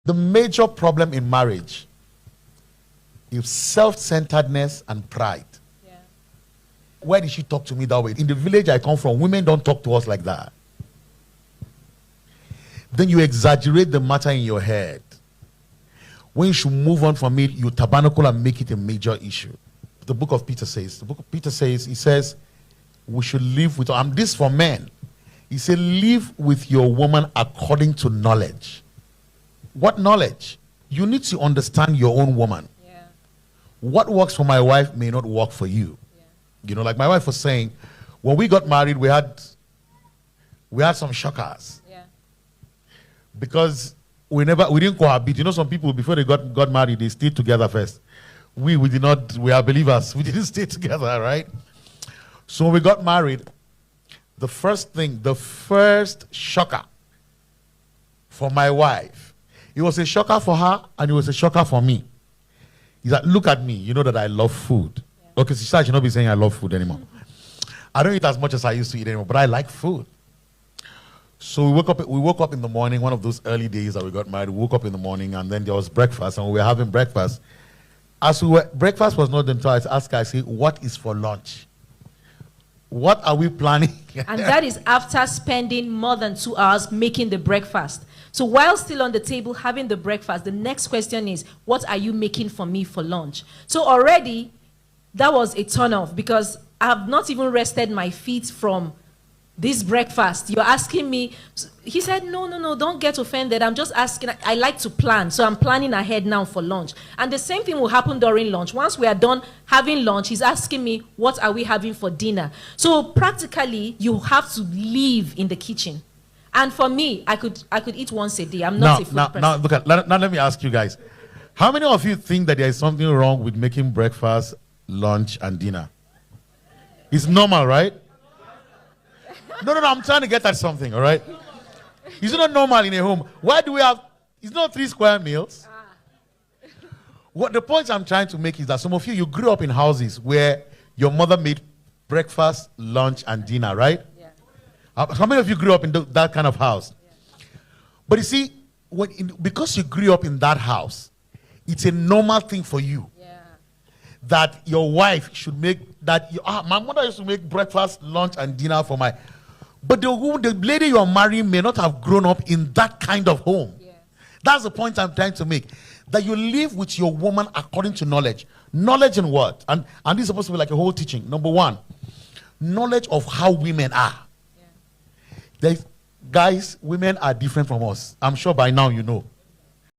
The major problem in marriage is self-centeredness and pride. Yeah. Why did she talk to me that way? In the village I come from, women don't talk to us like that. Then you exaggerate the matter in your head. When you should move on from it, you tabernacle and make it a major issue. The book of Peter says, he says, we should live with, this for men. He said, live with your woman according to knowledge. What knowledge? You need to understand your own woman. Yeah. What works for my wife may not work for you. Yeah. You know, like my wife was saying, when we got married, we had some shockers. Yeah. Because we didn't cohabit. You know, some people before they got married, they stayed together first. We did not, we are believers. We didn't stay together, right? So when we got married, the first shocker for my wife, it was a shocker for her and it was a shocker for me. Is that, look at me, you know that I love food. Yeah. Okay, so I should not be saying I love food anymore. I don't eat as much as I used to eat anymore, but I like food. So we woke up in the morning, one of those early days that we got married, we woke up in the morning and then there was breakfast and we were having breakfast. Breakfast was not until I asked her, I said, what is for lunch? What are we planning? And that is after spending more than 2 hours making the breakfast. So while still on the table having the breakfast, the next question is, what are you making for me for lunch? So already, that was a turn off because I have not even rested my feet from this breakfast. You're asking me. He said, no, don't get offended. I'm just asking. I like to plan. So I'm planning ahead now for lunch. And the same thing will happen during lunch. Once we are done having lunch, he's asking me, what are we having for dinner? So practically, you have to live in the kitchen. And for me, I could eat once a day. I'm not a food person. Now, let me ask you guys. How many of you think that there is something wrong with making breakfast, lunch, and dinner? It's normal, right? No, I'm trying to get at something, all right? It's not normal in a home. Why do we have, it's not 3 square meals. What the point I'm trying to make is that some of you grew up in houses where your mother made breakfast, lunch, and dinner, right? Yeah. How many of you grew up in that kind of house? Yeah. But you see, because you grew up in that house, it's a normal thing for you. Yeah. That your wife should make, my mother used to make breakfast, lunch, and dinner for my... But the lady you are marrying may not have grown up in that kind of home. Yeah. That's the point I'm trying to make. That you live with your woman according to knowledge. Knowledge in what? And this is supposed to be like a whole teaching. Number 1, knowledge of how women are. Yeah. Guys, women are different from us. I'm sure by now you know.